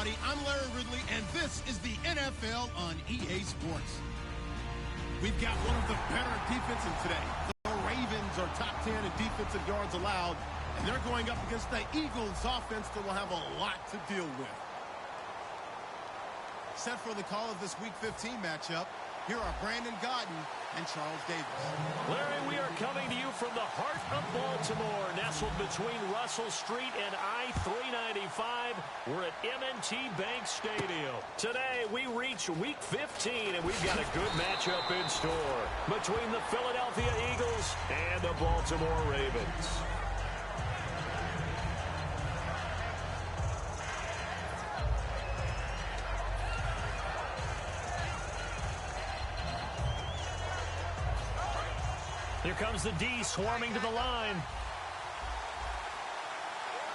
everybody. I'm Larry Ridley, and this is the NFL on EA Sports. We've got one of the better defenses today. The Ravens are top 10 in defensive yards allowed, and they're going up against the Eagles offense that will have a lot to deal with. Set for the call of this Week 15 matchup, here are Brandon Gaudin and Charles Davis. Larry, we are coming to you from the heart of Baltimore, nestled between Russell Street and I-395. We're at M&T Bank Stadium. Today, we reach Week 15, and we've got a good matchup in store between the Philadelphia Eagles and the Baltimore Ravens. Here comes the D swarming to the line.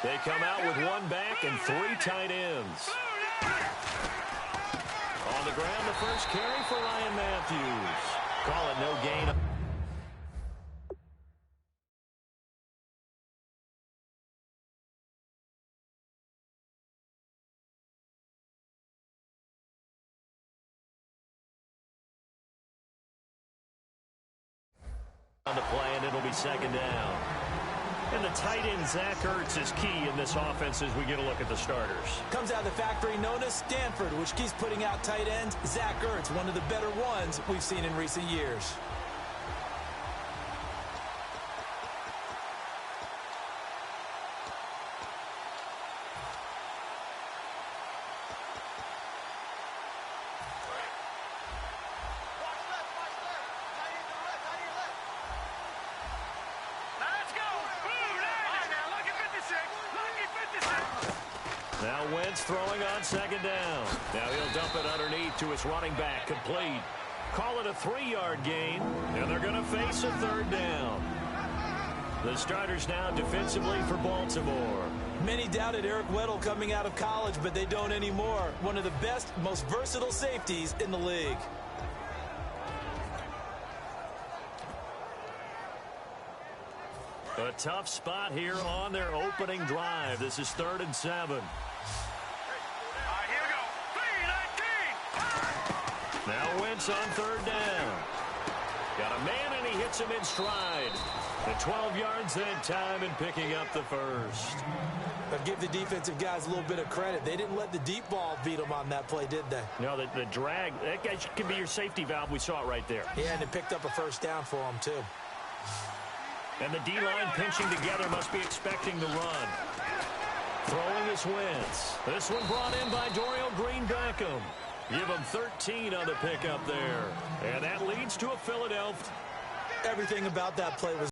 They come out with one back and three tight ends. On the ground, the first carry for Ryan Matthews. Call it no gain. On the play, and it'll be second down. And the tight end, Zach Ertz, is key in this offense as we get a look at the starters. Comes out of the factory known as Stanford, which keeps putting out tight ends. Zach Ertz, one of the better ones we've seen in recent years. Now Wentz throwing on second down. Now he'll dump it underneath to his running back, complete. Call it a 3-yard gain, and they're going to face a third down. The starters now defensively for Baltimore. Many doubted Eric Weddle coming out of college, but they don't anymore. One of the best, most versatile safeties in the league. A tough spot here on their opening drive. This is 3rd and 7. Now Wentz on 3rd down. Got a man, and he hits him in stride. At 12 yards that time and picking up the first. But give the defensive guys a little bit of credit. They didn't let the deep ball beat them on that play, did they? No, the drag, that guy can be your safety valve. We saw it right there. Yeah, and it picked up a first down for them, too. And the D-line pinching together, must be expecting the run. Throwing is Wentz. This one brought in by Dorial Green-Beckham. Give him 13 on the pickup there. And that leads to a Philadelphia. Everything about that play was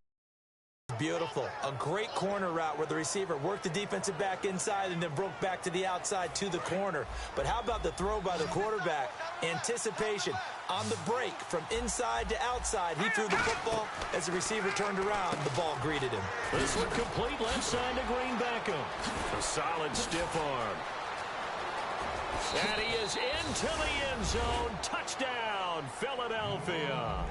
beautiful. A great corner route where the receiver worked the defensive back inside and then broke back to the outside to the corner. But how about the throw by the quarterback? Anticipation on the break from inside to outside. He threw the football. As the receiver turned around, the ball greeted him. This one complete left side to Green-Beckham. A solid stiff arm. And he is into the end zone. Touchdown, Philadelphia.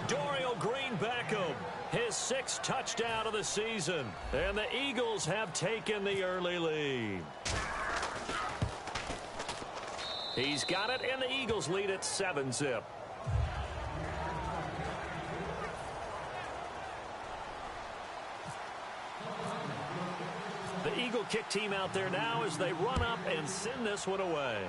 Dorial Green-Beckham, his 6th touchdown of the season. And the Eagles have taken the early lead. He's got it, and the Eagles lead at 7-zip. The Eagle kick team out there now as they run up and send this one away.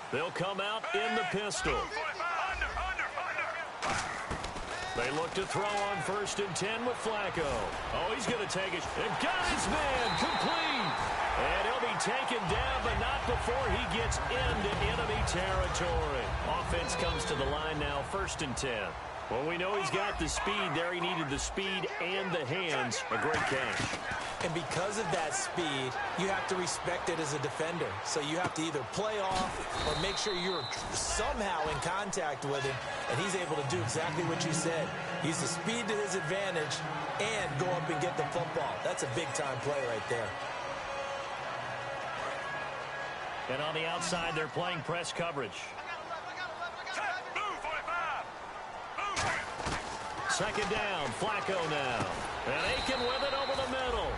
They'll come out in the pistol. They look to throw on 1st and 10 with Flacco. Oh, he's going to take it. And got his man complete. And he'll be taken down, but not before he gets into enemy territory. Offense comes to the line now, 1st and 10. Well, we know he's got the speed there. He needed the speed and the hands. A great catch. And because of that speed, you have to respect it as a defender. So you have to either play off or make sure you're somehow in contact with him, and he's able to do exactly what you said. Use the speed to his advantage and go up and get the football. That's a big-time play right there. And on the outside, they're playing press coverage. Second down, Flacco now. And Aiken with it over the middle.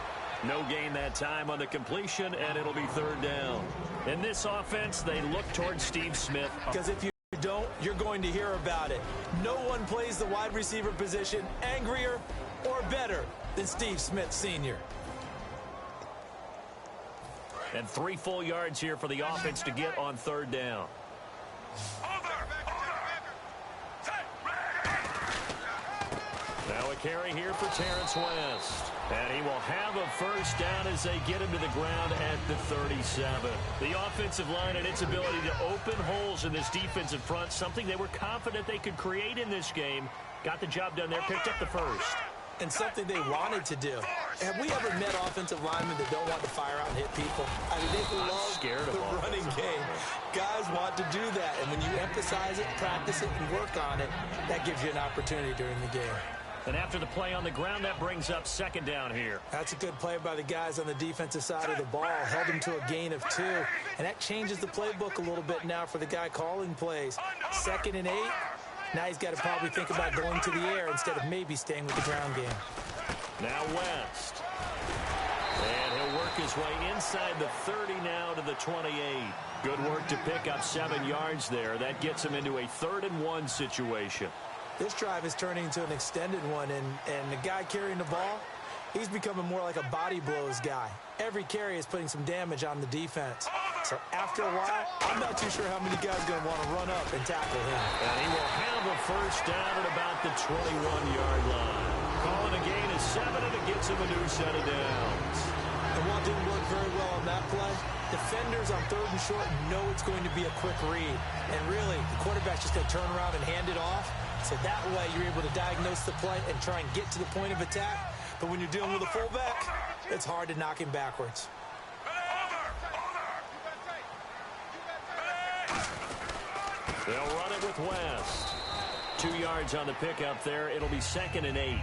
No gain that time on the completion, and it'll be third down. In this offense, they look towards Steve Smith. Because if you don't, you're going to hear about it. No one plays the wide receiver position angrier or better than Steve Smith Sr. And 3 full yards here for the offense to get on third down. Now a carry here for Terrence West. And he will have a first down as they get him to the ground at the 37. The offensive line and its ability to open holes in this defensive front, something they were confident they could create in this game. Got the job done there, picked up the first. And something they wanted to do. Have we ever met offensive linemen that don't want to fire out and hit people? I mean, they love the running game. Guys want to do that. And when you emphasize it, practice it, and work on it, that gives you an opportunity during the game. And after the play on the ground, that brings up second down here. That's a good play by the guys on the defensive side of the ball. Held him to a gain of 2. And that changes the playbook a little bit now for the guy calling plays. 2nd and 8. Now he's got to probably think about going to the air instead of maybe staying with the ground game. Now West. And he'll work his way inside the 30 now to the 28. Good work to pick up 7 yards there. That gets him into a 3rd and 1 situation. This drive is turning into an extended one, and the guy carrying the ball, he's becoming more like a body blows guy. Every carry is putting some damage on the defense. So after a while, I'm not too sure how many guys are going to want to run up and tackle him. And he will have a first down at about the 21-yard line. Calling a gain of 7, and it gets him a new set of downs. And while it didn't work very well on that play, defenders on 3rd and short know it's going to be a quick read. And really, the quarterback's just going to turn around and hand it off. So that way you're able to diagnose the play and try and get to the point of attack. But when you're dealing with a fullback, it's hard to knock him backwards. They'll run it with West. 2 yards on the pickup there. It'll be 2nd and 8.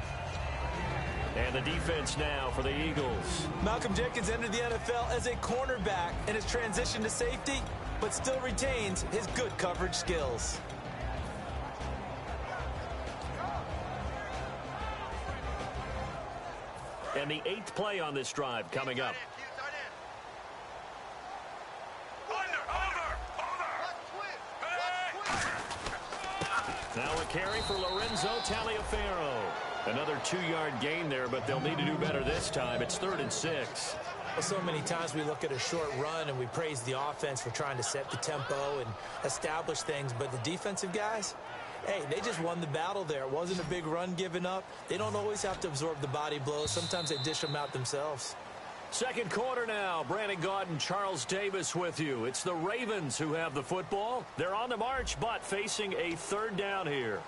And the defense now for the Eagles. Malcolm Jenkins entered the NFL as a cornerback and has transitioned to safety, but still retains his good coverage skills. And the 8th play on this drive coming up. Now a carry for Lorenzo Taliaferro. Another 2-yard gain there, but they'll need to do better this time. It's 3rd and 6. Well, so many times we look at a short run and we praise the offense for trying to set the tempo and establish things, but the defensive guys, hey, they just won the battle there. It wasn't a big run given up. They don't always have to absorb the body blows. Sometimes they dish them out themselves. Second quarter now. Brandon Gaudin, Charles Davis with you. It's the Ravens who have the football. They're on the march, but facing a 3rd down here.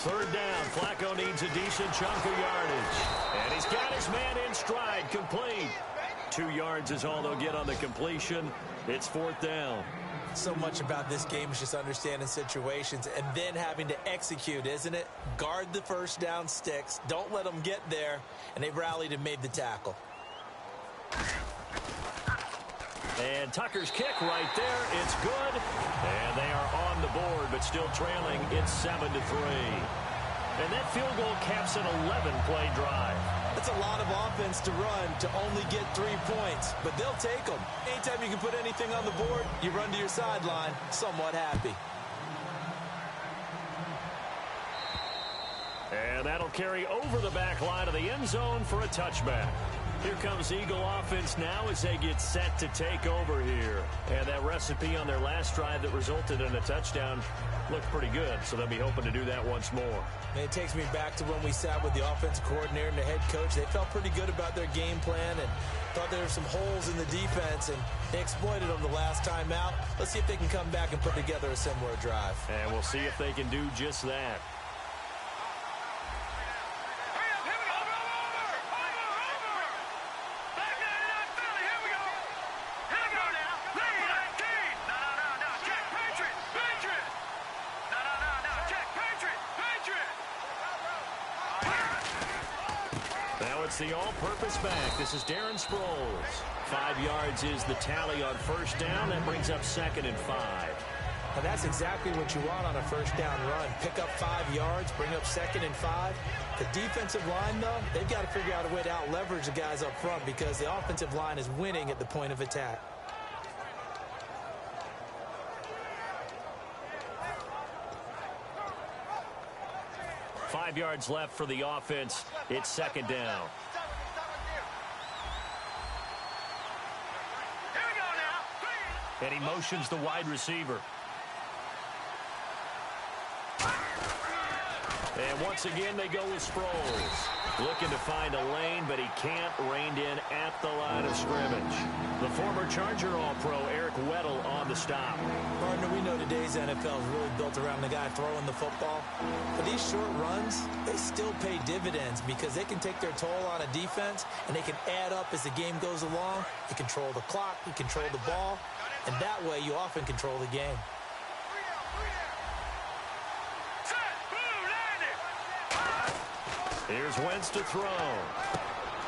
Third down. Flacco needs a decent chunk of yardage. And he's got his man in stride, complete. 2 yards is all they'll get on the completion. It's 4th down. So much about this game is just understanding situations and then having to execute, isn't it? Guard the first down sticks. Don't let them get there. And they rallied and made the tackle. And Tucker's kick right there. It's good. And they are on the board, but still trailing. It's 7-3. And that field goal caps an 11-play drive. That's a lot of offense to run to only get 3 points, but they'll take them. Anytime you can put anything on the board, you run to your sideline somewhat happy. And that'll carry over the back line of the end zone for a touchback. Here comes Eagle offense now as they get set to take over here. And that recipe on their last drive that resulted in a touchdown looked pretty good, so they'll be hoping to do that once more. And it takes me back to when we sat with the offensive coordinator and the head coach. They felt pretty good about their game plan and thought there were some holes in the defense, and they exploited them the last time out. Let's see if they can come back and put together a similar drive. And we'll see if they can do just that. The all-purpose back. This is Darren Sproles. 5 yards is the tally on first down. That brings up 2nd and 5. Now that's exactly what you want on a first down run. Pick up 5 yards, bring up 2nd and 5. The defensive line, though, they've got to figure out a way to out-leverage the guys up front because the offensive line is winning at the point of attack. Five yards left for the offense. It's 2nd down. And he motions the wide receiver. And once again, they go with Sproles. Looking to find a lane, but he can't. Reined in at the line of scrimmage. The former Charger All-Pro, Eric Weddle, on the stop. Partner, we know today's NFL is really built around the guy throwing the football. But these short runs, they still pay dividends because they can take their toll on a defense, and they can add up as the game goes along. You control the clock, you control the ball, and that way you often control the game. Here's Wentz to throw.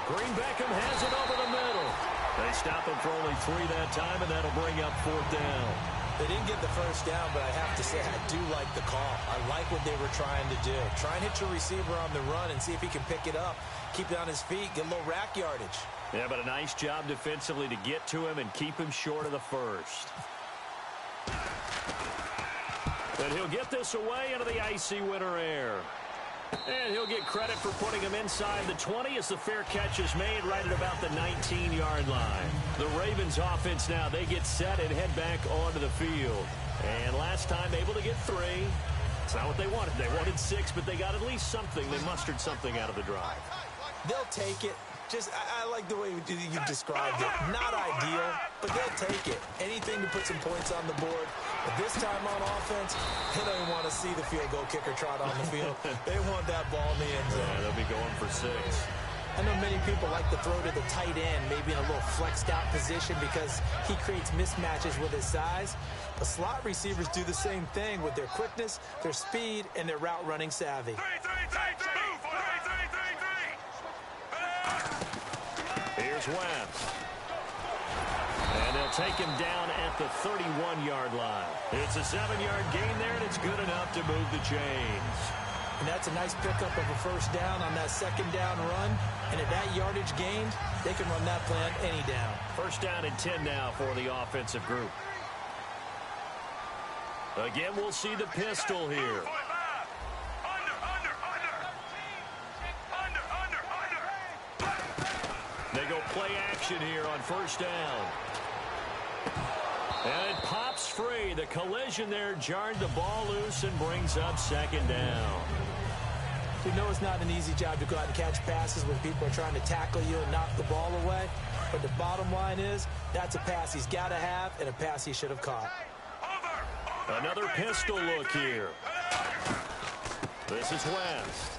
Green Beckham has it over the middle. They stop him for only 3 that time, and that'll bring up 4th down. They didn't get the first down, but I have to say I do like the call. I like what they were trying to do. Try and hit your receiver on the run and see if he can pick it up, keep it on his feet, get a little rack yardage. Yeah, but a nice job defensively to get to him and keep him short of the first. And he'll get this away into the icy winter air. And he'll get credit for putting him inside the 20 as the fair catch is made right at about the 19-yard line. The Ravens offense now, they get set and head back onto the field. And last time able to get 3. It's not what they wanted. They wanted 6, but they got at least something. They mustered something out of the drive. They'll take it. I like the way you described it. Not ideal, but they'll take it. Anything to put some points on the board. But this time on offense, they don't even want to see the field goal kicker trot on the field. They want that ball in the end zone. Yeah, they'll be going for 6. I know many people like to throw to the tight end, maybe in a little flexed out position because he creates mismatches with his size. But slot receivers do the same thing with their quickness, their speed, and their route running savvy. Here's Wentz. And they'll take him down at the 31-yard line. It's a 7-yard gain there, and it's good enough to move the chains. And that's a nice pickup of a first down on that 2nd down run. And at that yardage gained, they can run that play on any down. First down and 10 now for the offensive group. Again, we'll see the pistol here. They go play action here on first down. And it pops free. The collision there jarred the ball loose and brings up 2nd down. We know it's not an easy job to go out and catch passes when people are trying to tackle you and knock the ball away. But the bottom line is that's a pass he's got to have and a pass he should have caught. Another pistol look here. This is Wentz.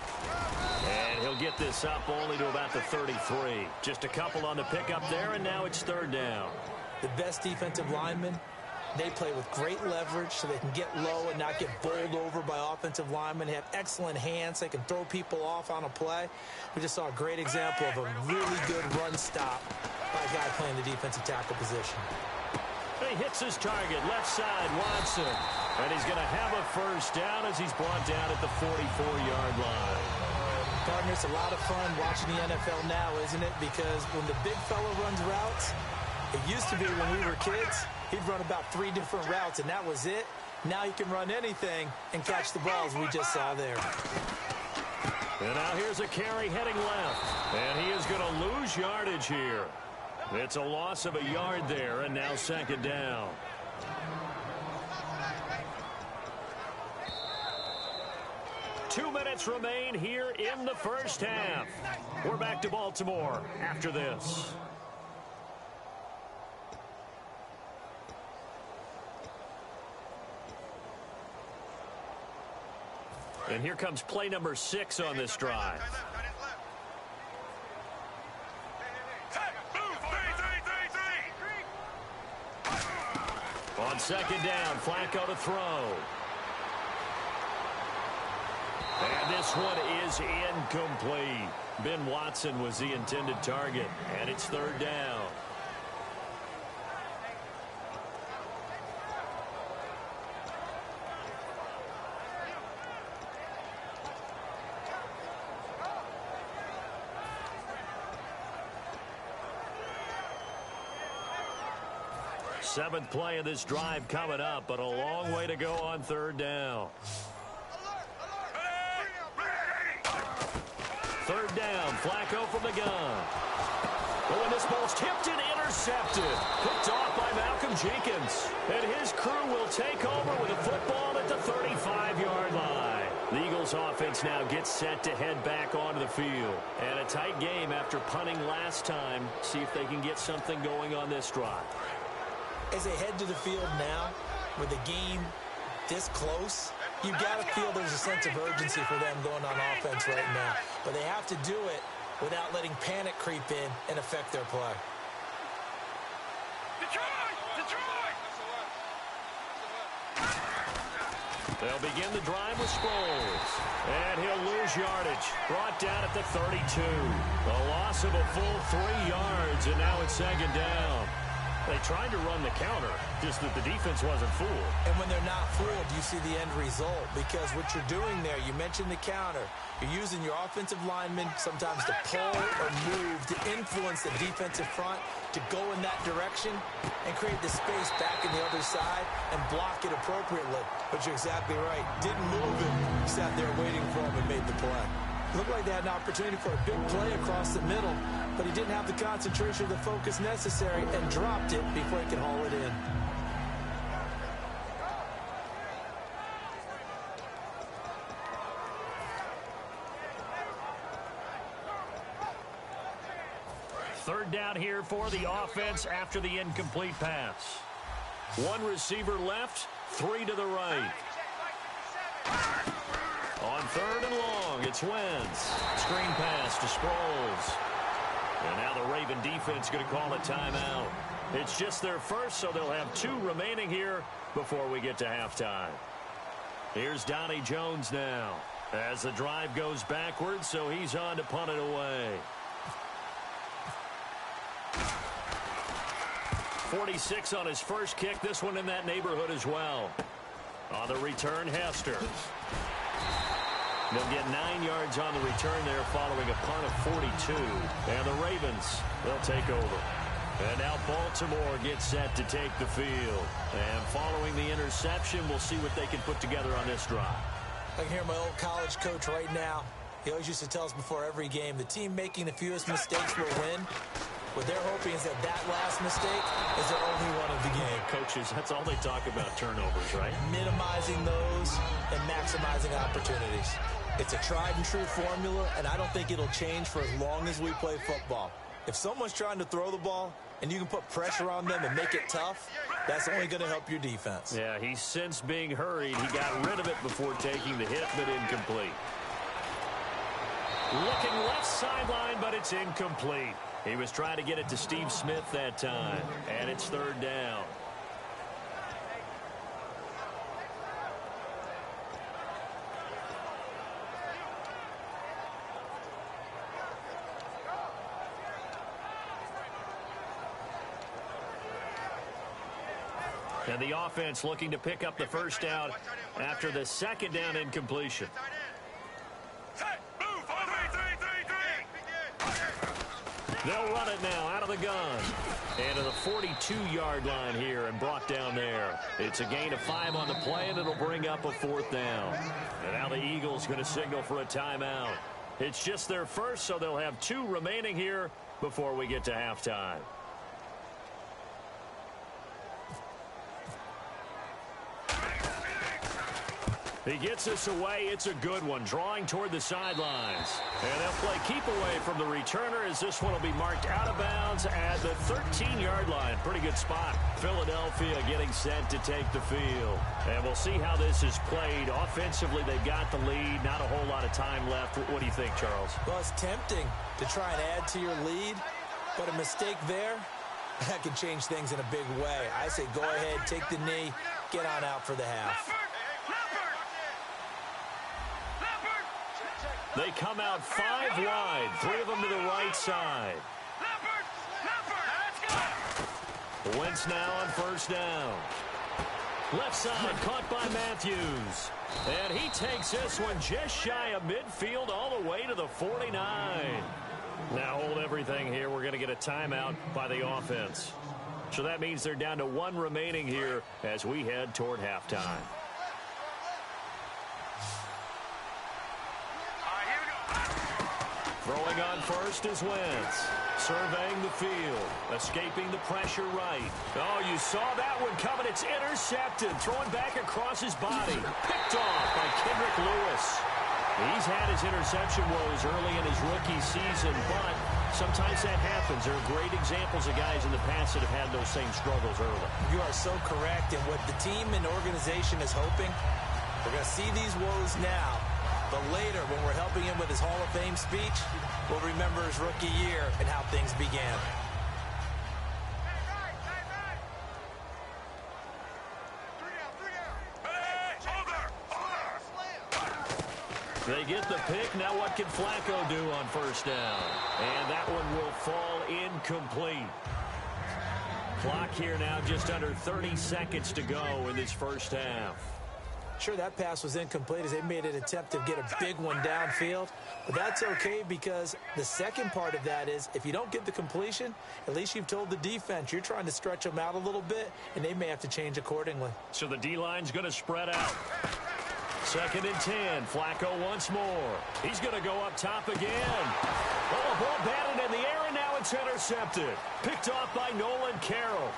And he'll get this up only to about the 33. Just a couple on the pickup there, and now it's 3rd down. The best defensive linemen, they play with great leverage so they can get low and not get bowled over by offensive linemen. They have excellent hands. They can throw people off on a play. We just saw a great example of a really good run stop by a guy playing the defensive tackle position. He hits his target, left side, Watson. And he's going to have a first down as he's brought down at the 44-yard line. Partner, it's a lot of fun watching the NFL now, isn't it? Because when the big fella runs routes, it used to be when we were kids, he'd run about 3 different routes, and that was it. Now he can run anything and catch the balls we just saw there. And now here's a carry heading left. And he is going to lose yardage here. It's a loss of a yard there, and now second down. Two minutes remain here in the first half. We're back to Baltimore after this. And here comes play number 6 on this drive. On second down, Flacco to throw. And this one is incomplete. Ben Watson was the intended target, and it's third down. Seventh play of this drive coming up, but a long way to go on third down. Third down, Flacco from the gun. But when this ball's tipped and intercepted, picked off by Malcolm Jenkins. And his crew will take over with a football at the 35-yard line. The Eagles offense now gets set to head back onto the field. And a tight game after punting last time. See if they can get something going on this drive. As they head to the field now, with the game this close, you've got to feel there's a sense of urgency for them going on offense right now. But they have to do it without letting panic creep in and affect their play. They'll begin the drive with Sproles. And he'll lose yardage. Brought down at the 32. A loss of a full 3 yards, and now it's second down. They tried to run the counter, just that the defense wasn't fooled. And when they're not fooled, you see the end result. Because what you're doing there, you mentioned the counter. You're using your offensive linemen sometimes to pull or move to influence the defensive front to go in that direction and create the space back in the other side and block it appropriately. But you're exactly right. Didn't move it. Sat there waiting for him and made the play. Looked like they had an opportunity for a big play across the middle, but he didn't have the concentration or the focus necessary and dropped it before he could haul it in. Third down here for the offense after the incomplete pass. One receiver left, 3 to the right. On third and long, it's Wentz. Screen pass to Sproles. And now the Raven defense going to call a timeout. It's just their first, so they'll have 2 remaining here before we get to halftime. Here's Donnie Jones now as the drive goes backwards, so he's on to punt it away. 46 on his first kick. This one in that neighborhood as well. On the return, Hester. They'll get 9 yards on the return there following a punt of 42. And the Ravens, they'll take over. And now Baltimore gets set to take the field. And following the interception, we'll see what they can put together on this drive. I can hear my old college coach right now. He always used to tell us before every game, the team making the fewest mistakes will win. What they're hoping is that last mistake is their only one of the game. Coaches, that's all they talk about, turnovers, right? Minimizing those and maximizing opportunities. It's a tried and true formula, and I don't think it'll change for as long as we play football. If someone's trying to throw the ball and you can put pressure on them and make it tough, that's only going to help your defense. Yeah, he's since being hurried. He got rid of it before taking the hit, but incomplete. Looking left sideline, but it's incomplete. He was trying to get it to Steve Smith that time, and it's third down. And the offense looking to pick up the first down after the second down incompletion. They'll run it now out of the gun. And to the 42-yard line here and brought down there. It's a gain of 5 on the play, and it'll bring up a fourth down. And now the Eagles going to signal for a timeout. It's just their first, so they'll have 2 remaining here before we get to halftime. He gets this away. It's a good one, drawing toward the sidelines. And they'll play keep away from the returner as this one will be marked out of bounds at the 13-yard line. Pretty good spot. Philadelphia getting set to take the field. And we'll see how this is played. Offensively, they've got the lead. Not a whole lot of time left. What do you think, Charles? Well, it's tempting to try and add to your lead, but a mistake there, that can change things in a big way. I say go ahead, take the knee, get on out for the half. They come out 5 wide, 3 of them to the right side. Wentz now on first down. Left side caught by Matthews. And he takes this one just shy of midfield all the way to the 49. Now hold everything here. We're going to get a timeout by the offense. So that means they're down to 1 remaining here as we head toward halftime. Throwing on first is Wentz. Surveying the field. Escaping the pressure right. Oh, you saw that one coming. It's intercepted. Throwing back across his body. Picked off by Kendrick Lewis. He's had his interception woes early in his rookie season, but sometimes that happens. There are great examples of guys in the past that have had those same struggles early. You are so correct. And what the team and organization is hoping, we're going to see these woes now. But later, when we're helping him with his Hall of Fame speech, we'll remember his rookie year and how things began. They get the pick. Now what can Flacco do on first down? And that one will fall incomplete. Clock here now just under 30 seconds to go in this first half. Sure, that pass was incomplete as they made an attempt to get a big one downfield. But that's okay because the second part of that is if you don't get the completion, at least you've told the defense you're trying to stretch them out a little bit, and they may have to change accordingly. So the D-line's going to spread out. 2nd and 10. Flacco once more. He's going to go up top again. Oh, ball batted in the air, and now it's intercepted. Picked off by Nolan Carroll.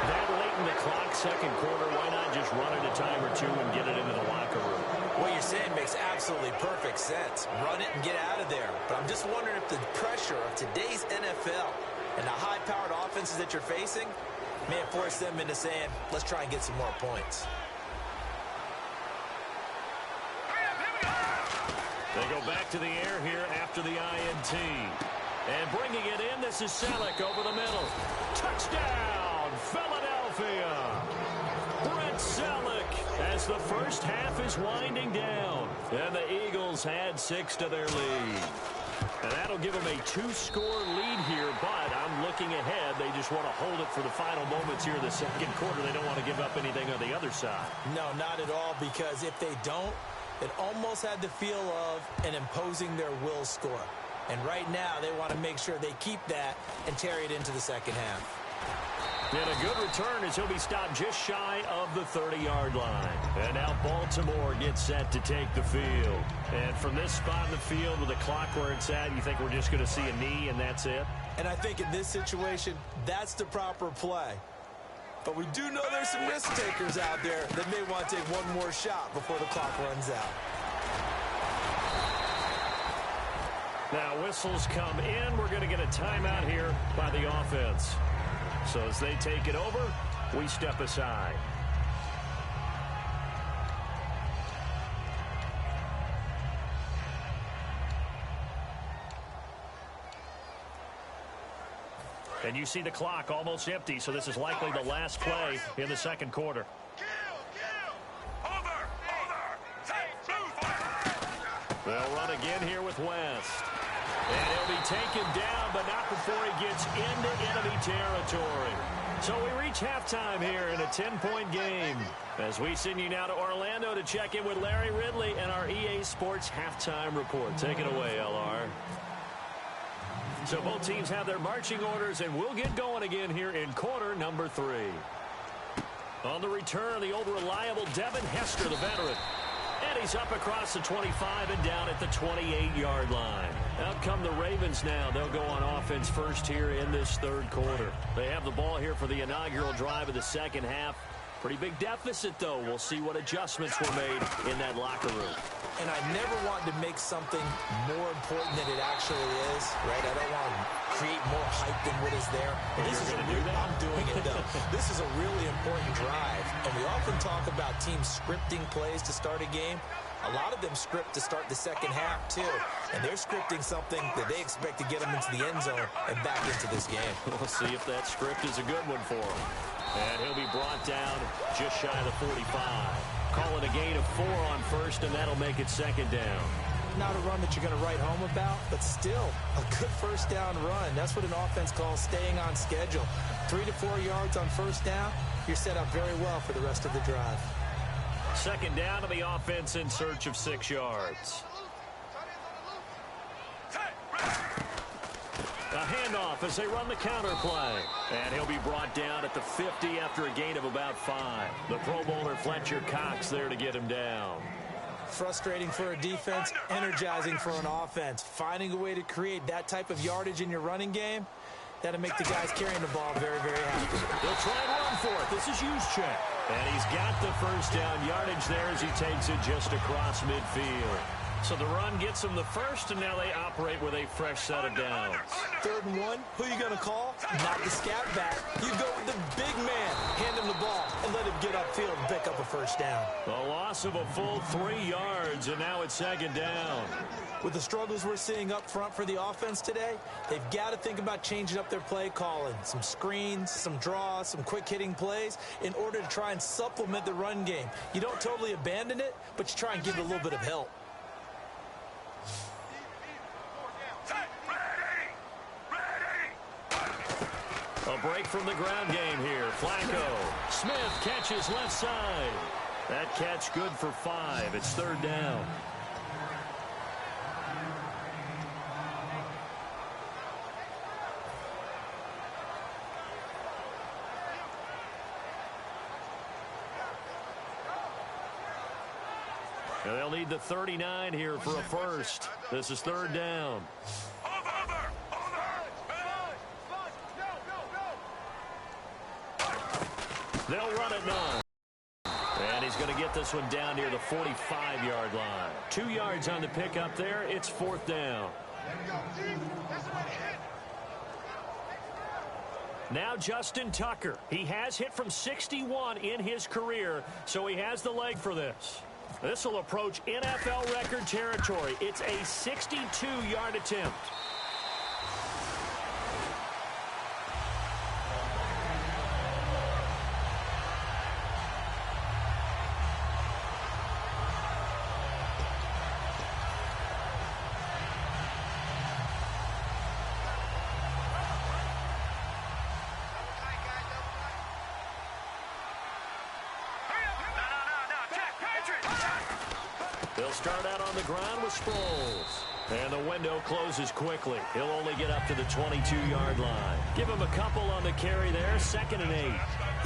That late in the clock, second quarter, why not just run it a time or 2 and get it into the locker room? What you're saying makes absolutely perfect sense. Run it and get out of there. But I'm just wondering if the pressure of today's NFL and the high-powered offenses that you're facing may have forced them into saying, let's try and get some more points. They go back to the air here after the INT. And bringing it in, this is Selleck over the middle. Touchdown, Philadelphia. Brett Selleck as the first half is winding down. And the Eagles had 6 to their lead. And that'll give them a 2-score lead here, but I'm looking ahead. They just want to hold it for the final moments here in the second quarter. They don't want to give up anything on the other side. No, not at all, because if they don't, it almost had the feel of an imposing their will score. And right now, they want to make sure they keep that and carry it into the second half. And a good return as he'll be stopped just shy of the 30-yard line. And now Baltimore gets set to take the field. And from this spot in the field with the clock where it's at, you think we're just going to see a knee and that's it? And I think in this situation, that's the proper play. But we do know there's some risk takers out there that may want to take one more shot before the clock runs out. Now whistles come in. We're going to get a timeout here by the offense. So as they take it over, we step aside. And you see the clock almost empty, so this is likely the last play in the second quarter. They'll run again here with West. And he'll be taken down, but not before he gets into enemy territory. So we reach halftime here in a 10-point game. As we send you now to Orlando to check in with Larry Ridley and our EA Sports Halftime Report. Take it away, LR. So both teams have their marching orders, and we'll get going again here in quarter number 3. On the return, the old reliable Devin Hester, the veteran. And he's up across the 25 and down at the 28-yard line. Out come the Ravens now. They'll go on offense first here in this third quarter. They have the ball here for the inaugural drive of the second half. Pretty big deficit, though. We'll see what adjustments were made in that locker room. And I never want to make something more important than it actually is, right? I don't want to create more hype than what is there. This is I'm doing it, though. This is a really important drive. And we often talk about teams scripting plays to start a game. A lot of them script to start the second half, too. And they're scripting something that they expect to get them into the end zone and back into this game. We'll see if that script is a good one for him. And he'll be brought down just shy of the 45. Calling a gain of 4 on first, and that'll make it second down. Not a run that you're going to write home about, but still a good first down run. That's what an offense calls staying on schedule. 3 to 4 yards on first down, you're set up very well for the rest of the drive. Second down to the offense in search of 6 yards. A handoff as they run the counter play. And he'll be brought down at the 50 after a gain of about 5. The Pro Bowler Fletcher Cox there to get him down. Frustrating for a defense, energizing for an offense. Finding a way to create that type of yardage in your running game, that'll make the guys carrying the ball very, very happy. They'll try and run for it. This is Juszczyk. And he's got the first down yardage there as he takes it just across midfield. So the run gets them the first, and now they operate with a fresh set of downs. 3rd and 1, who are you going to call? Not the scat back. You go with the big man, hand him the ball, and let him get upfield and pick up a first down. A loss of a full 3 yards, and now it's second down. With the struggles we're seeing up front for the offense today, they've got to think about changing up their play calling. Some screens, some draws, some quick-hitting plays in order to try and supplement the run game. You don't totally abandon it, but you try and give it a little bit of help. A break from the ground game here. Flacco. Smith catches left side. That catch good for 5. It's 3rd down. And they'll need the 39 here for a first. This is 3rd down. They'll run it 9. And he's going to get this one down near the 45-yard line. 2 yards on the pickup there. It's 4th down. Now Justin Tucker. He has hit from 61 in his career, so he has the leg for this. This will approach NFL record territory. It's a 62-yard attempt. They'll start out on the ground with Sproles. And the window closes quickly. He'll only get up to the 22-yard line. Give him a couple on the carry there. 2nd and 8.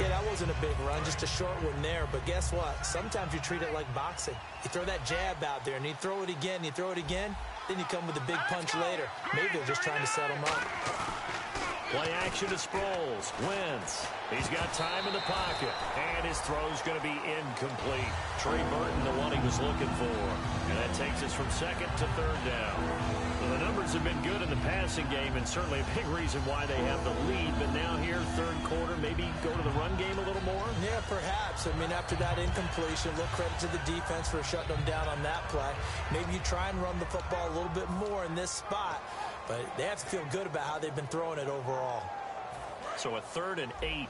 Yeah, that wasn't a big run, just a short one there. But guess what? Sometimes you treat it like boxing. You throw that jab out there, and you throw it again, you throw it again. Then you come with a big punch later. Maybe they're just trying to set him up. Play action to Sproles. Wentz. He's got time in the pocket. And his throw's going to be incomplete. Trey Burton, the one he was looking for. And that takes us from 2nd to 3rd down. Well, the numbers have been good in the passing game, and certainly a big reason why they have the lead. But now here, 3rd quarter, maybe go to the run game a little more? Yeah, perhaps. I mean, after that incompletion, look, credit to the defense for shutting them down on that play. Maybe you try and run the football a little bit more in this spot. But they have to feel good about how they've been throwing it overall. So a 3rd and 8.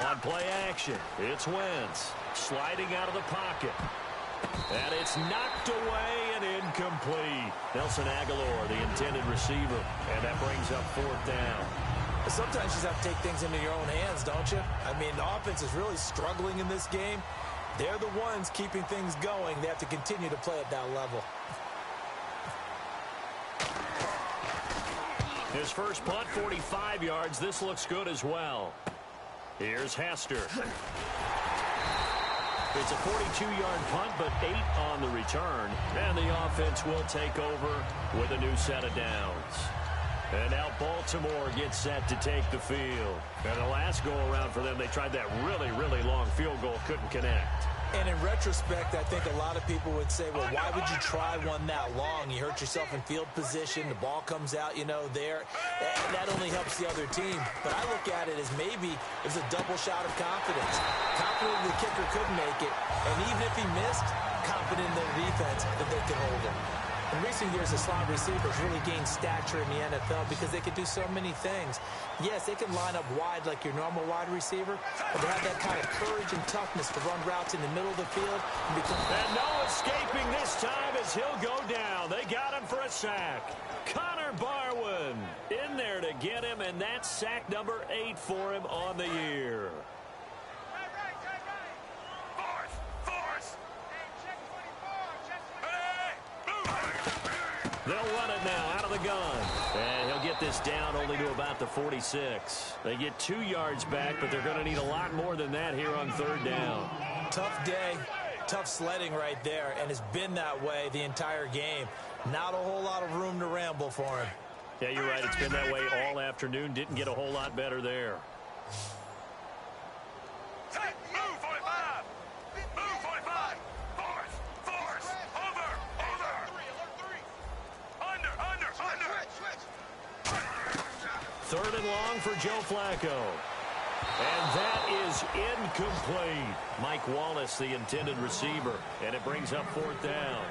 On play action, it's Wentz. Sliding out of the pocket. And it's knocked away and incomplete. Nelson Aguilar, the intended receiver. And that brings up 4th down. Sometimes you just have to take things into your own hands, don't you? I mean, the offense is really struggling in this game. They're the ones keeping things going. They have to continue to play at that level. His first punt, 45 yards. This looks good as well. Here's Hester. It's a 42-yard punt, but 8 on the return. And the offense will take over with a new set of downs. And now Baltimore gets set to take the field. And the last go-around for them, they tried that really, really long field goal, couldn't connect. And in retrospect, I think a lot of people would say, well, why would you try one that long? You hurt yourself in field position. The ball comes out, there. That only helps the other team. But I look at it as maybe it was a double shot of confidence. Confident the kicker could make it. And even if he missed, confident in the defense that they could hold him. In recent years, the slot receivers really gained stature in the NFL because they could do so many things. Yes, they can line up wide like your normal wide receiver, but they have that kind of courage and toughness to run routes in the middle of the field. And no escaping this time as he'll go down. They got him for a sack. Connor Barwin in there to get him, and that's sack number 8 for him on the year. They'll run it now out of the gun. And he'll get this down only to about the 46. They get 2 yards back, but they're going to need a lot more than that here on 3rd down. Tough day, tough sledding right there, and it's been that way the entire game. Not a whole lot of room to ramble for him. Yeah, you're right. It's been that way all afternoon. Didn't get a whole lot better there. Third and long for Joe Flacco. And that is incomplete. Mike Wallace, the intended receiver. And it brings up 4th down.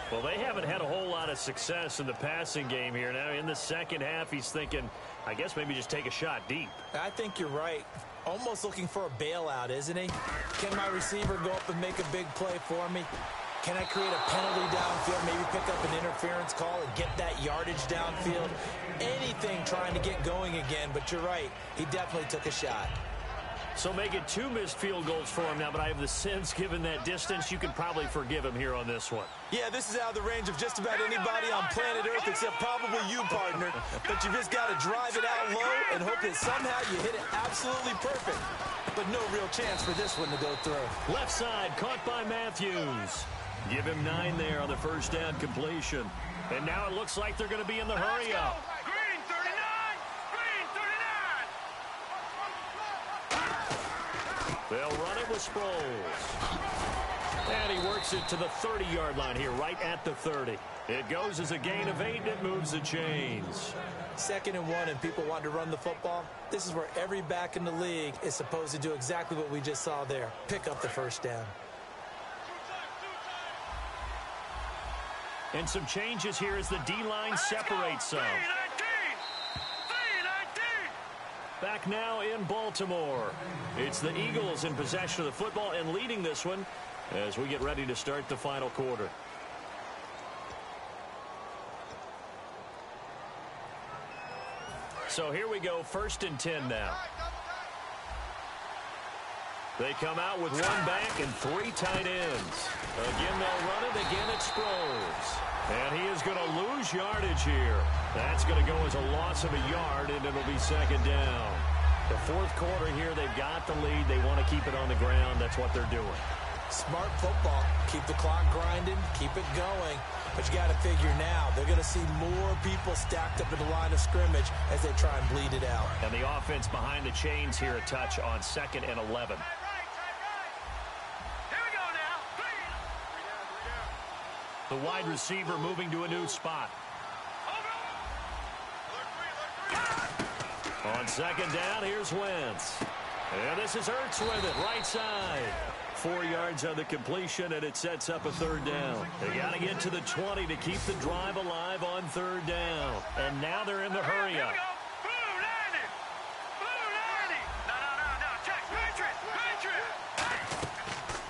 Well, they haven't had a whole lot of success in the passing game here. Now, in the second half, he's thinking, I guess maybe just take a shot deep. I think you're right. Almost looking for a bailout, isn't he? Can my receiver go up and make a big play for me? Can I create a penalty downfield, maybe pick up an interference call and get that yardage downfield? Anything trying to get going again, but you're right. He definitely took a shot. So make it 2 missed field goals for him now, but I have the sense, given that distance, you could probably forgive him here on this one. Yeah, this is out of the range of just about anybody on planet Earth except probably you, partner. But you just got to drive it out low and hope that somehow you hit it absolutely perfect. But no real chance for this one to go through. Left side, caught by Matthews. Give him 9 there on the first down completion. And now it looks like they're going to be in the hurry-up. Green 39! Green 39! They'll run it with Sproles. And he works it to the 30-yard line here, right at the 30. It goes as a gain of 8, and it moves the chains. 2nd and 1, and people want to run the football. This is where every back in the league is supposed to do exactly what we just saw there. Pick up the first down. And some changes here as the D-line separates some. Back now in Baltimore. It's the Eagles in possession of the football and leading this one as we get ready to start the final quarter. So here we go, 1st and 10 now. They come out with 1 back and 3 tight ends. Again, they'll run it. Again, it's Sproles. And he is going to lose yardage here. That's going to go as a loss of a yard, and it'll be 2nd down. The 4th quarter here, they've got the lead. They want to keep it on the ground. That's what they're doing. Smart football. Keep the clock grinding. Keep it going. But you got to figure now, they're going to see more people stacked up in the line of scrimmage as they try and bleed it out. And the offense behind the chains here, a touch on 2nd and 11. The wide receiver moving to a new spot. On 2nd down, here's Wentz. And this is Ertz with it, right side. 4 yards on the completion, and it sets up a 3rd down. They got to get to the 20 to keep the drive alive on 3rd down. And now they're in the hurry-up.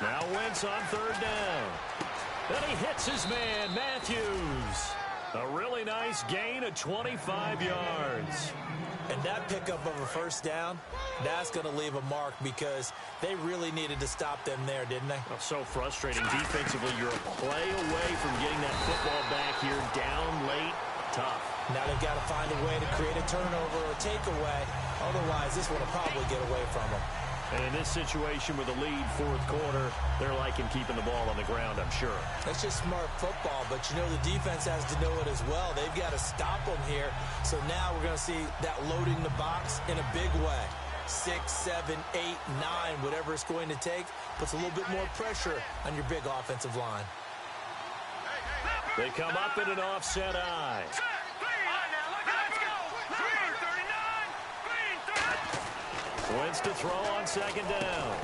Now Wentz on 3rd down. Then he hits his man, Matthews. A really nice gain of 25 yards. And that pickup of a 1st down, that's going to leave a mark because they really needed to stop them there, didn't they? Oh, so frustrating. Defensively, you're a play away from getting that football back here. Down late, tough. Now they've got to find a way to create a turnover or takeaway. Otherwise, this one will probably get away from them. And in this situation with a lead fourth quarter, they're liking keeping the ball on the ground, I'm sure. That's just smart football, but you know the defense has to know it as well. They've got to stop them here. So now we're going to see that loading the box in a big way. 6, 7, 8, 9, whatever it's going to take, puts a little bit more pressure on your big offensive line. They come up in an offset eye. Wins to throw on second down.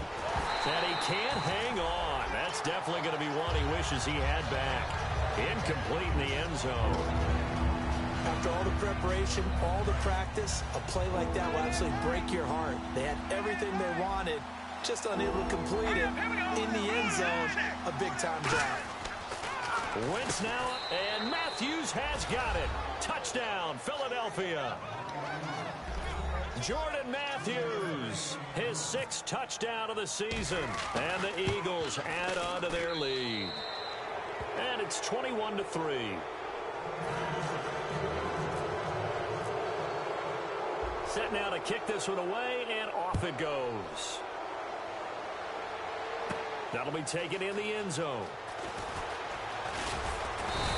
And he can't hang on. That's definitely going to be one he wishes he had back. Incomplete in the end zone. After all the preparation, all the practice, a play like that will absolutely break your heart. They had everything they wanted, just unable to complete it. In the end zone, a big-time drop. Wentz now, and Matthews has got it. Touchdown, Philadelphia. Jordan Matthews, his 6th touchdown of the season. And the Eagles add on to their lead. And it's 21-3. Set now to kick this one away, and off it goes. That'll be taken in the end zone.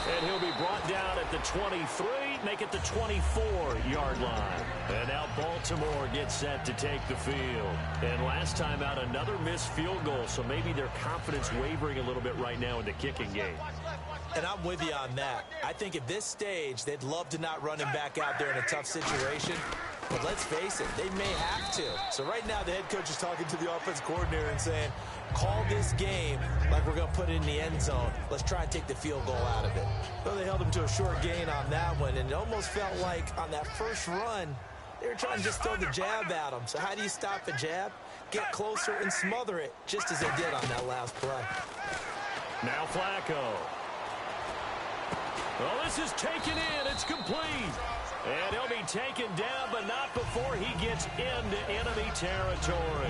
And he'll be brought down at the 23, make it the 24-yard line. And now Baltimore gets set to take the field. And last time out, another missed field goal, so maybe their confidence wavering a little bit right now in the kicking game. And I'm with you on that. I think at this stage, they'd love to not run him back out there in a tough situation. But let's face it, they may have to. So right now, the head coach is talking to the offense coordinator and saying, call this game like we're going to put it in the end zone. Let's try and take the field goal out of it. Well, they held him to a short gain on that one, and it almost felt like on that first run, they were trying to just throw the jab at him. So how do you stop a jab? Get closer and smother it, just as they did on that last play. Now Flacco. Well, this is taken in. It's complete. And he'll be taken down, but not before he gets into enemy territory.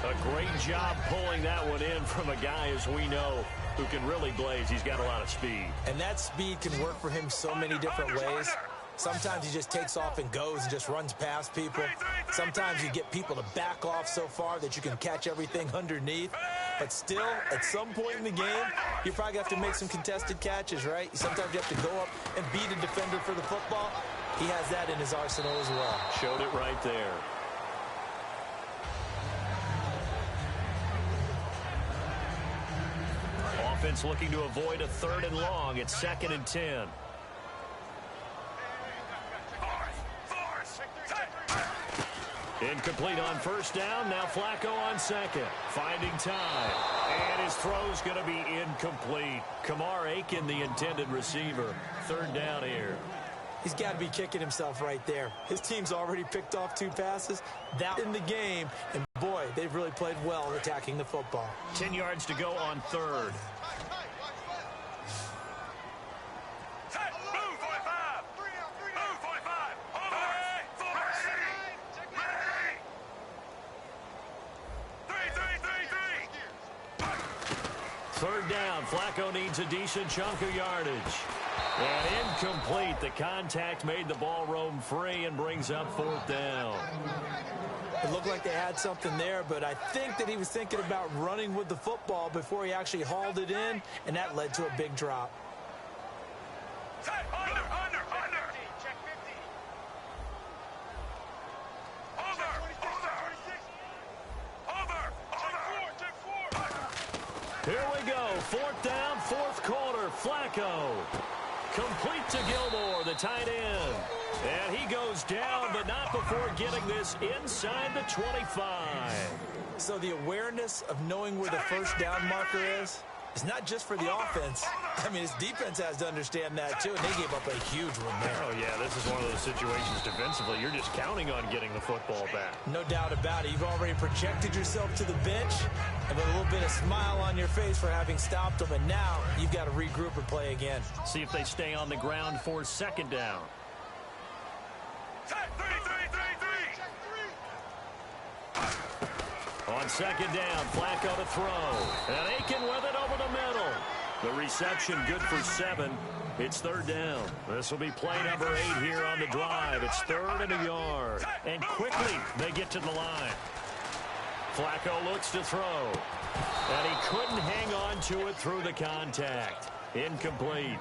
A great job pulling that one in from a guy, as we know, who can really blaze. He's got a lot of speed. And that speed can work for him so many different ways. Sometimes he just takes off and goes and just runs past people. Sometimes you get people to back off so far that you can catch everything underneath. But still, at some point in the game, you probably have to make some contested catches, right? Sometimes you have to go up and beat a defender for the football. He has that in his arsenal as well. Showed it right there. Offense looking to avoid a 3rd and long. It's 2nd and 10. Incomplete on first down. Now Flacco on second. Finding time. And his throw's going to be incomplete. Kamar Aiken, the intended receiver. 3rd down here. He's got to be kicking himself right there. His team's already picked off 2 passes. That in the game. And, boy, they've really played well attacking the football. 10 yards to go on 3rd. Third down. Flacco needs a decent chunk of yardage. And incomplete. The contact made the ball roam free and brings up 4th down. It looked like they had something there, but I think that he was thinking about running with the football before he actually hauled it in, and that led to a big drop. Here we go. 4th down, 4th quarter. Flacco. Complete to Gilmore, the tight end. And he goes down, but not before getting this inside the 25. So the awareness of knowing where the first down marker is not just for the offense. I mean, his defense has to understand that, too, and they gave up a huge one there. Oh, yeah, this is one of those situations defensively. You're just counting on getting the football back. No doubt about it. You've already projected yourself to the bench and with a little bit of smile on your face for having stopped them, and now you've got to regroup and play again. See if they stay on the ground for 2nd down. On 2nd down, Flacco to throw. And Aiken with it over the middle. The reception good for 7. It's 3rd down. This will be play number 8 here on the drive. It's 3rd and a yard. And quickly they get to the line. Flacco looks to throw. And he couldn't hang on to it through the contact. Incomplete.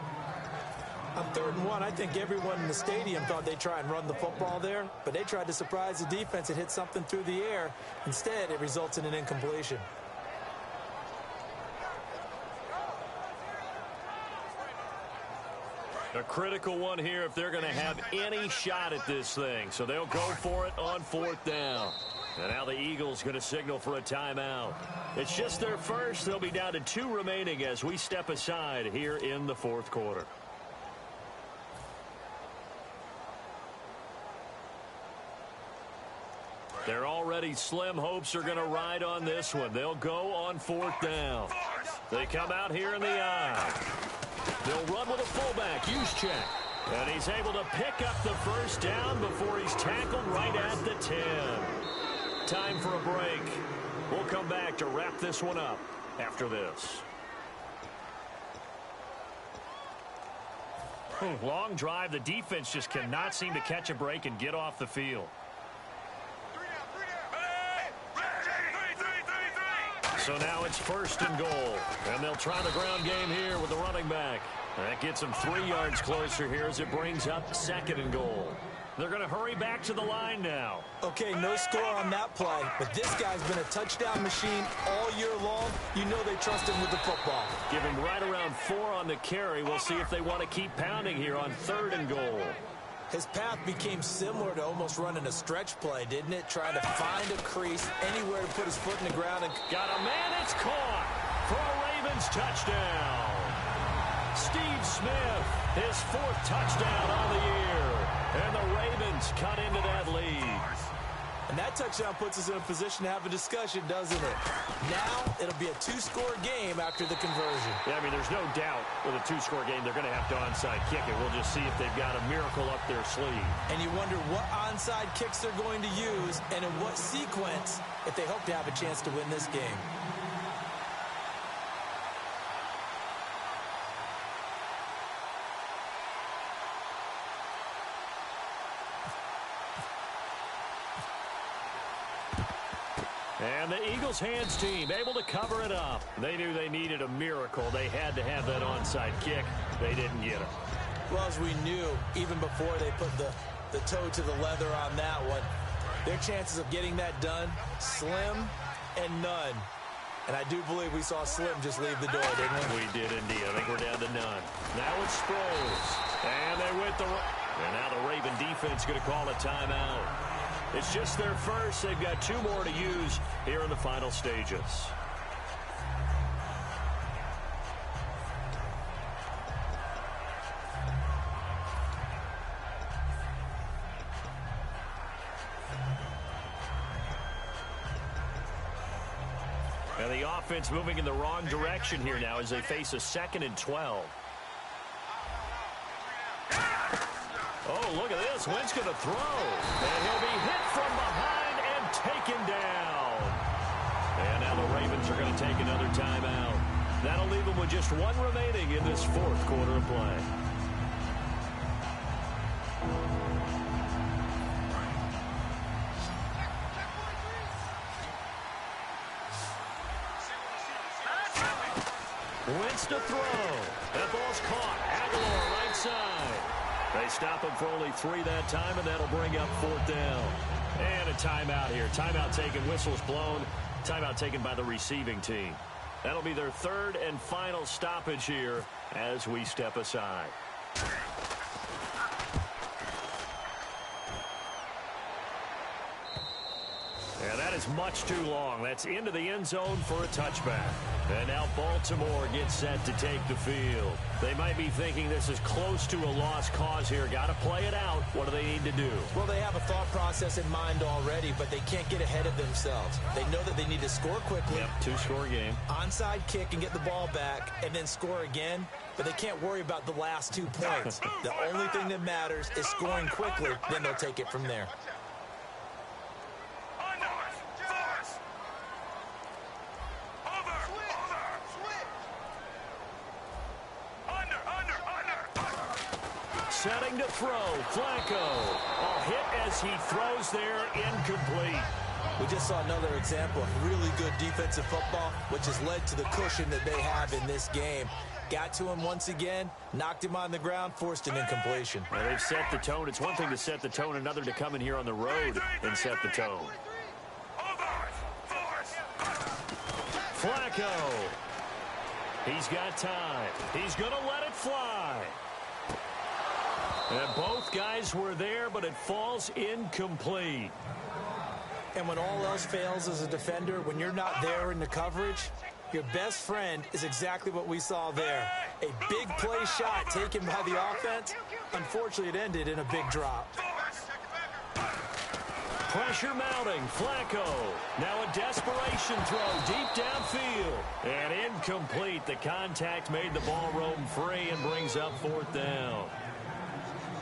On 3rd and 1, I think everyone in the stadium thought they'd try and run the football there, but they tried to surprise the defense and hit something through the air. Instead, it results in an incompletion. A critical one here if they're going to have any shot at this thing. So they'll go for it on 4th down. And now the Eagles going to signal for a timeout. It's just their first. They'll be down to 2 remaining as we step aside here in the 4th quarter. Their already slim hopes are going to ride on this one. They'll go on 4th down. They come out here in the eye. They'll run with a fullback, Juszczyk. And he's able to pick up the first down before he's tackled right at the 10. Time for a break. We'll come back to wrap this one up after this. Long drive. The defense just cannot seem to catch a break and get off the field. So now it's 1st and goal. And they'll try the ground game here with the running back. That gets them 3 yards closer here as it brings up 2nd and goal. They're going to hurry back to the line now. Okay, no score on that play, but this guy's been a touchdown machine all year long. You know they trust him with the football. Give him right around 4 on the carry. We'll see if they want to keep pounding here on 3rd and goal. His path became similar to almost running a stretch play, didn't it? Trying to find a crease, anywhere to put his foot in the ground. And got a man, it's caught for a Ravens touchdown. Steve Smith, his 4th touchdown on the year. And the Ravens cut into that lead. And that touchdown puts us in a position to have a discussion, doesn't it? Now, it'll be a 2-score game after the conversion. Yeah, I mean, there's no doubt with a 2-score game, they're going to have to onside kick it. We'll just see if they've got a miracle up their sleeve. And you wonder what onside kicks they're going to use and in what sequence if they hope to have a chance to win this game. And the Eagles hands team able to cover it up. They knew they needed a miracle. They had to have that onside kick. They didn't get it. Well, as we knew, even before they put the toe to the leather on that one, their chances of getting that done, slim and none. And I do believe we saw Slim just leave the door, didn't we? We did indeed. I think we're down to none. Now it's Sproles. And they went and now the Raven defense going to call a timeout. It's just their first. They've got 2 more to use here in the final stages. And the offense moving in the wrong direction here now as they face a 2nd and 12. Oh, look at this. Wentz going to throw. And he'll be hit from behind and taken down. And now the Ravens are going to take another timeout. That'll leave them with just 1 remaining in this 4th quarter of play. Wentz to throw. That ball's caught. Aguilar right side. They stop him for only 3 that time, and that'll bring up 4th down. And a timeout here. Timeout taken, whistles blown. Timeout taken by the receiving team. That'll be their 3rd and final stoppage here as we step aside. Yeah, that is much too long. That's into the end zone for a touchback. And now Baltimore gets set to take the field. They might be thinking this is close to a lost cause here. Got to play it out. What do they need to do? Well, they have a thought process in mind already, but they can't get ahead of themselves. They know that they need to score quickly. Yep, 2-score game. Onside kick and get the ball back and then score again. But they can't worry about the last 2 points. The only thing that matters is scoring quickly. Then they'll take it from there. Setting to throw. Flacco. A hit as he throws there. Incomplete. We just saw another example of really good defensive football, which has led to the cushion that they have in this game. Got to him once again, knocked him on the ground, forced an incompletion. Well, they've set the tone. It's one thing to set the tone, another to come in here on the road and set the tone. Flacco. He's got time. He's going to let it fly. And both guys were there, but it falls incomplete. And when all else fails as a defender, when you're not there in the coverage, your best friend is exactly what we saw there. A big play shot taken by the offense. Unfortunately, it ended in a big drop. Pressure mounting. Flacco. Now a desperation throw deep downfield. And incomplete. The contact made the ball roam free and brings up fourth down.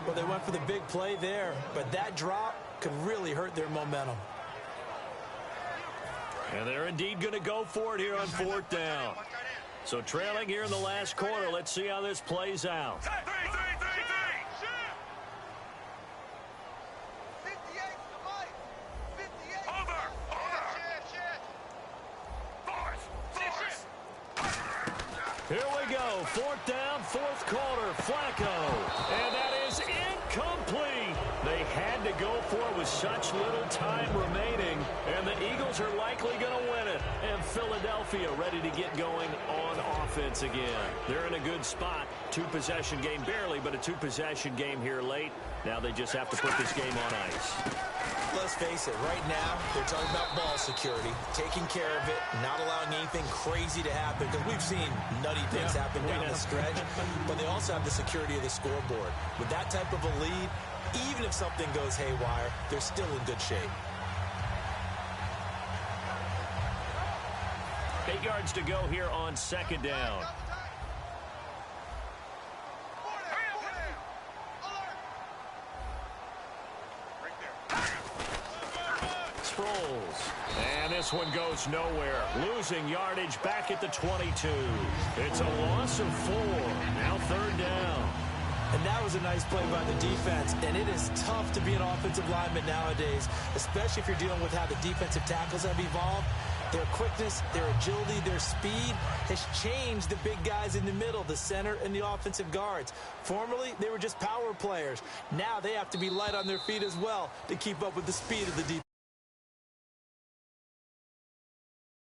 Well, they went for the big play there, but that drop could really hurt their momentum. And they're indeed going to go for it here on fourth down. So trailing here in the last quarter. Let's see how this plays out. Here we go. Fourth down, fourth quarter. Flacco. And that is incomplete. They had to go for it with such little time remaining. And the Eagles are likely going to win it. And Philadelphia ready to get going on offense again. They're in a good spot. Two-possession game barely, but a two-possession game here late. Now they just have to put this game on ice. Let's face it, right now, they're talking about ball security, taking care of it, not allowing anything crazy to happen, because we've seen nutty things happen down the stretch, but they also have the security of the scoreboard. With that type of a lead, even if something goes haywire, they're still in good shape. 8 yards to go here on second down. And this one goes nowhere. Losing yardage back at the 22. It's a loss of 4. Now third down. And that was a nice play by the defense. And it is tough to be an offensive lineman nowadays, especially if you're dealing with how the defensive tackles have evolved. Their quickness, their agility, their speed has changed the big guys in the middle, the center and the offensive guards. Formerly, they were just power players. Now they have to be light on their feet as well to keep up with the speed of the defense.